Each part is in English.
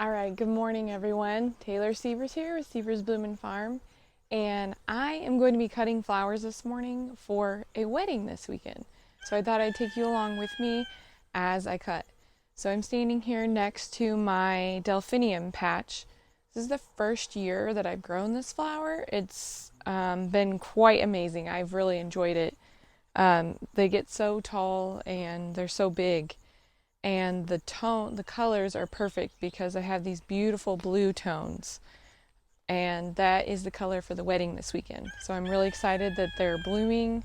Alright, good morning everyone. Taylor Sievers here with Sievers Blumen Farm, and I am going to be cutting flowers this morning for a wedding this weekend. So I thought I'd take you along with me as I cut. So I'm standing here next to my Delphinium patch. This is the first year that I've grown this flower. It's been quite amazing. I've really enjoyed it. They get so tall and they're so big. And the colors are perfect because I have these beautiful blue tones, and that is the color for the wedding this weekend. So I'm really excited that they're blooming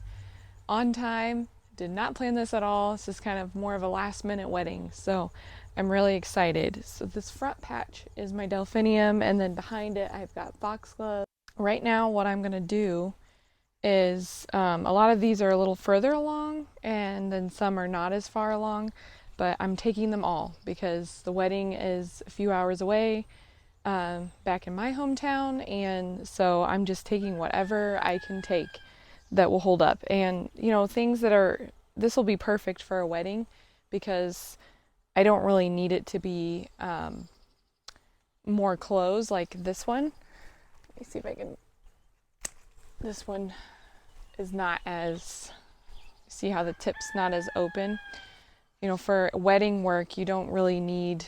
on time. Did not plan this at all. This is kind of more of a last minute wedding, so I'm really excited. So this front patch is my Delphinium, and then behind it I've got foxglove. Right now what I'm gonna do is a lot of these are a little further along, and then some are not as far along, but I'm taking them all because the wedding is a few hours away back in my hometown, and so I'm just taking whatever I can take that will hold up. And things that are, this will be perfect for a wedding because I don't really need it to be more clothes like this one. Let me see if I can, this one is not as, see how the tip's not as open. For wedding work, you don't really need,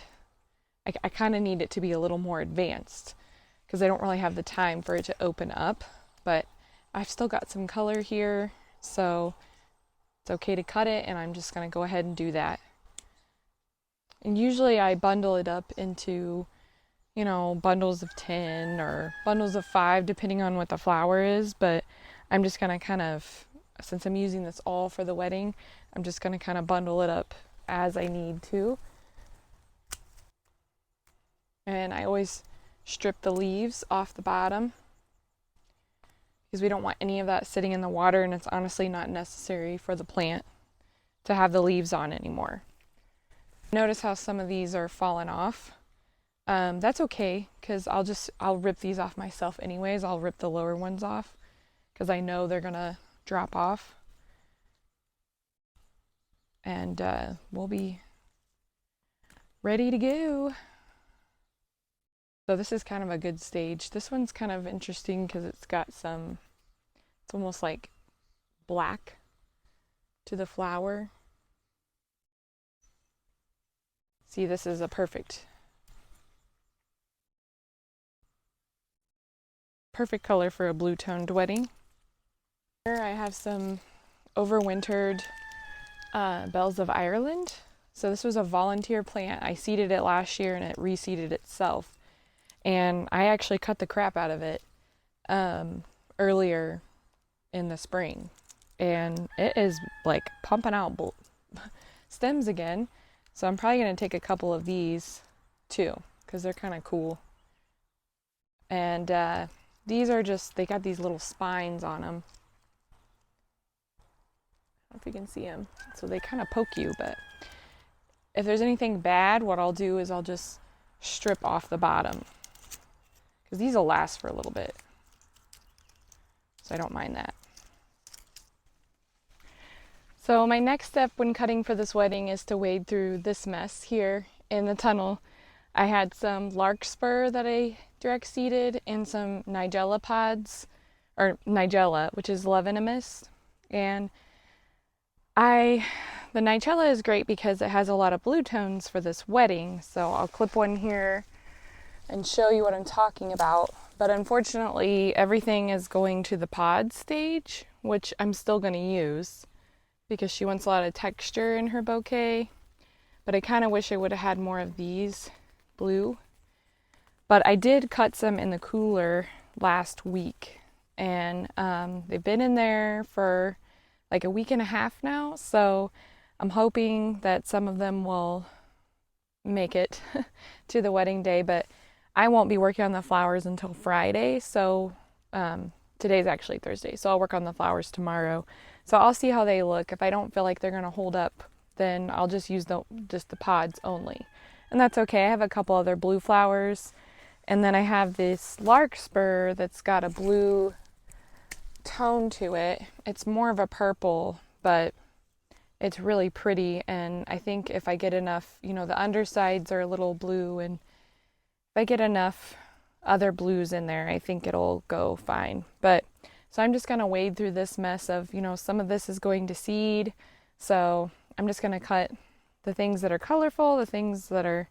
I kind of need it to be a little more advanced because I don't really have the time for it to open up, but I've still got some color here, so it's okay to cut it, and I'm just going to go ahead and do that. And usually I bundle it up into, bundles of 10 or bundles of 5, depending on what the flower is, but I'm just going to kind of, since I'm using this all for the wedding, I'm just going to kind of bundle it up as I need to. And I always strip the leaves off the bottom because we don't want any of that sitting in the water, and it's honestly not necessary for the plant to have the leaves on anymore. Notice how some of these are falling off. That's okay because I'll rip these off myself anyways. I'll rip the lower ones off because I know they're gonna drop off. And we'll be ready to go. So this is kind of a good stage. This one's kind of interesting because it's got some, it's almost like black to the flower. See, this is a perfect color for a blue toned wedding. Here I have some overwintered Bells of Ireland. So this was a volunteer plant. I seeded it last year and it reseeded itself. And I actually cut the crap out of it earlier in the spring. And it is like pumping out stems again. So I'm probably going to take a couple of these too because they're kind of cool. And these are just, they got these little spines on them. I don't know if you can see them. So they kind of poke you, but if there's anything bad, what I'll do is I'll just strip off the bottom because these will last for a little bit. So I don't mind that. So my next step when cutting for this wedding is to wade through this mess here in the tunnel. I had some Larkspur that I direct seeded and some Nigella pods, or Nigella, which is levenomous. And the Nigella is great because it has a lot of blue tones for this wedding. So I'll clip one here and show you what I'm talking about. But unfortunately, everything is going to the pod stage, which I'm still going to use because she wants a lot of texture in her bouquet. But I kind of wish I would have had more of these blue. But I did cut some in the cooler last week, and they've been in there for like a week and a half now, so I'm hoping that some of them will make it to the wedding day, but I won't be working on the flowers until Friday, so today's actually Thursday, so I'll work on the flowers tomorrow. So I'll see how they look. If I don't feel like they're going to hold up, then I'll just use just the pods only. And that's okay. I have a couple other blue flowers, and then I have this Larkspur that's got a blue tone to it. It's more of a purple, but it's really pretty, and I think if I get enough, the undersides are a little blue, and I get enough other blues in there, I think it'll go fine. But so I'm just going to wade through this mess of, some of this is going to seed. So I'm just going to cut the things that are colorful, the things that are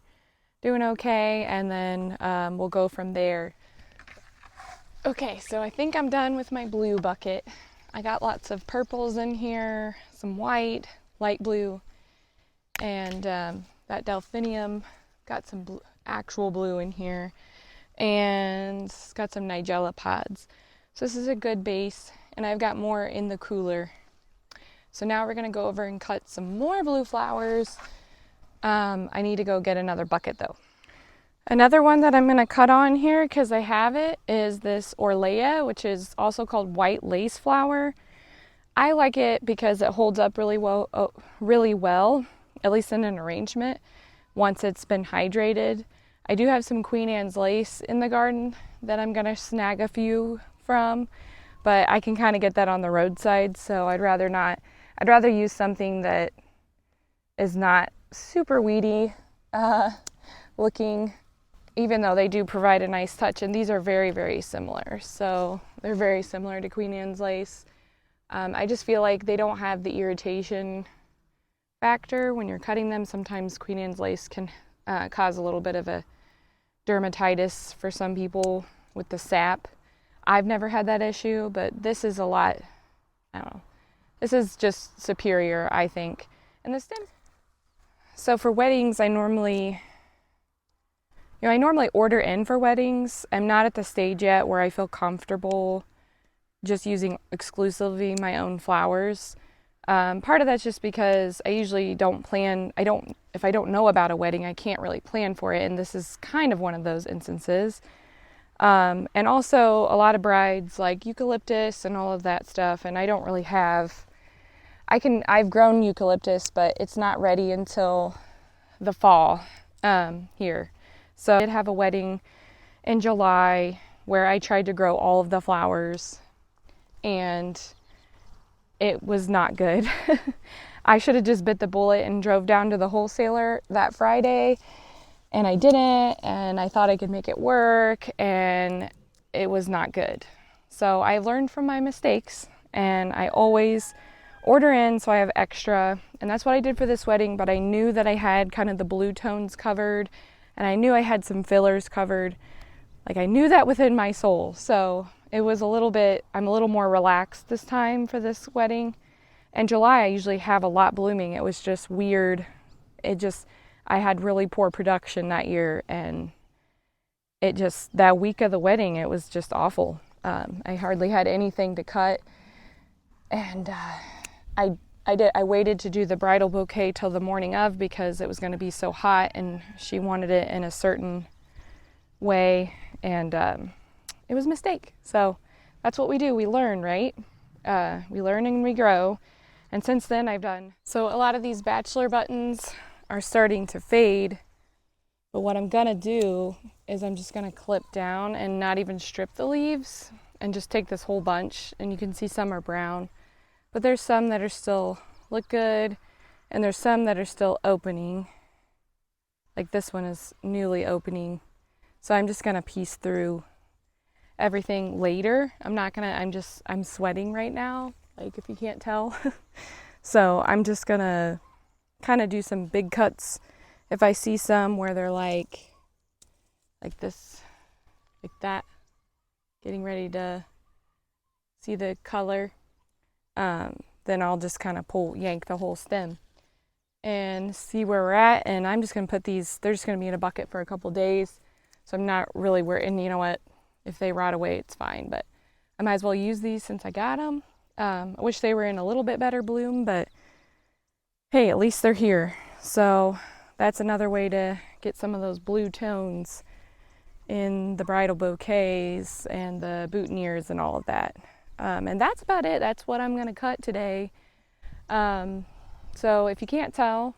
doing okay, and then we'll go from there. Okay, so I think I'm done with my blue bucket. I got lots of purples in here, some white, light blue, and that Delphinium. Got some actual blue in here, and it's got some Nigella pods. So this is a good base, and I've got more in the cooler. So now we're gonna go over and cut some more blue flowers. I need to go get another bucket though. Another one that I'm gonna cut on here, because I have it, is this Orlaya, which is also called white lace flower. I like it because it holds up really well, at least in an arrangement, once it's been hydrated. I do have some Queen Anne's lace in the garden that I'm gonna snag a few from, but I can kind of get that on the roadside, so I'd rather not. I'd rather use something that is not super weedy looking, even though they do provide a nice touch, and these are very, very similar. So they're very similar to Queen Anne's lace. I just feel like they don't have the irritation factor when you're cutting them. Sometimes Queen Anne's lace can cause a little bit of a dermatitis for some people with the sap. I've never had that issue, but this is a lot, I don't know. This is just superior, I think. And the stems. So for weddings, I normally order in for weddings. I'm not at the stage yet where I feel comfortable just using exclusively my own flowers. Part of that's just because I usually don't plan. If I don't know about a wedding, I can't really plan for it. And this is kind of one of those instances. And also a lot of brides like eucalyptus and all of that stuff. And I don't really have, I've grown eucalyptus, but it's not ready until the fall here. So I did have a wedding in July where I tried to grow all of the flowers, and it was not good. I should have just bit the bullet and drove down to the wholesaler that Friday, and I didn't, and I thought I could make it work, and it was not good. So I learned from my mistakes, and I always order in so I have extra, and that's what I did for this wedding. But I knew that I had kind of the blue tones covered, and I knew I had some fillers covered. Like, I knew that within my soul. So it was I'm a little more relaxed this time for this wedding. In July, I usually have a lot blooming. It was just weird. I had really poor production that year, and that week of the wedding, it was just awful. I hardly had anything to cut, and I waited to do the bridal bouquet till the morning of because it was going to be so hot, and she wanted it in a certain way, and it was a mistake. So that's what we do. We learn, right? We learn and we grow. And since then I've done. So a lot of these Bachelor buttons are starting to fade. But what I'm going to do is I'm just going to clip down and not even strip the leaves and just take this whole bunch. And you can see some are brown. But there's some that are still look good. And there's some that are still opening. Like this one is newly opening. So I'm just going to piece through everything later. I'm sweating right now, like if you can't tell. So I'm just going to kind of do some big cuts if I see some where they're like this, like that, getting ready to see the color. Then I'll just kind of yank the whole stem and see where we're at. And I'm just going to put these, they're just going to be in a bucket for a couple days. So I'm not really worried, and you know what, if they rot away, it's fine, but I might as well use these since I got them. I wish they were in a little bit better bloom, but hey, at least they're here. So that's another way to get some of those blue tones in the bridal bouquets and the boutonnieres and all of that. And that's about it. That's what I'm going to cut today. So if you can't tell,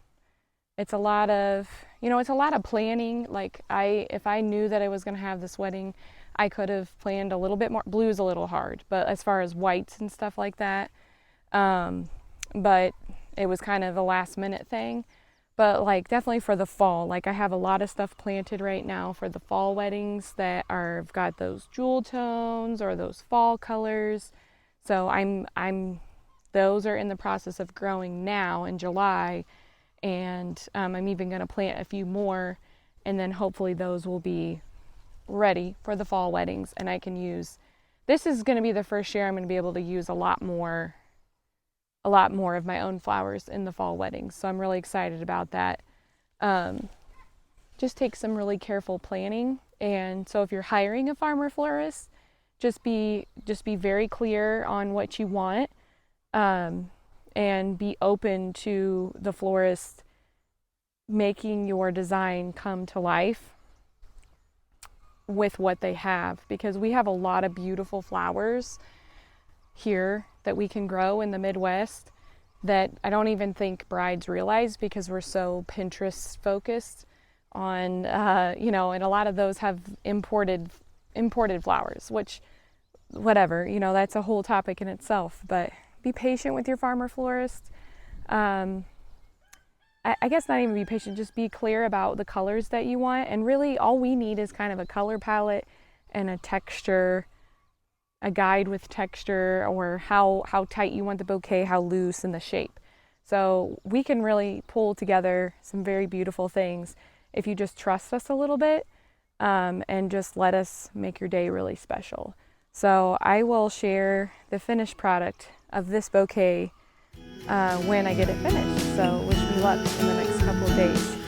it's a lot of planning. Like if I knew that I was going to have this wedding, I could have planned a little bit more. Blue's a little hard, but as far as whites and stuff like that, but it was kind of a last minute thing. but like definitely for the fall. Like I have a lot of stuff planted right now for the fall weddings that I've got those jewel tones or those fall colors. So those are in the process of growing now in July, and I'm even going to plant a few more, and then hopefully those will be ready for the fall weddings, and I can use. This is going to be the first year I'm going to be able to use a lot more of my own flowers in the fall weddings. So I'm really excited about that. Just take some really careful planning. And so if you're hiring a farmer florist, just be very clear on what you want, and be open to the florist making your design come to life with what they have, because we have a lot of beautiful flowers here that we can grow in the Midwest that I don't even think brides realize, because we're so Pinterest focused on, and a lot of those have imported flowers, which, whatever, that's a whole topic in itself. But be patient with your farmer florist. I guess not even be patient, just be clear about the colors that you want. And really all we need is kind of a color palette and a texture, a guide with texture, or how tight you want the bouquet, how loose, and the shape. So we can really pull together some very beautiful things if you just trust us a little bit, and just let us make your day really special. So I will share the finished product of this bouquet when I get it finished. So wish me luck in the next couple of days.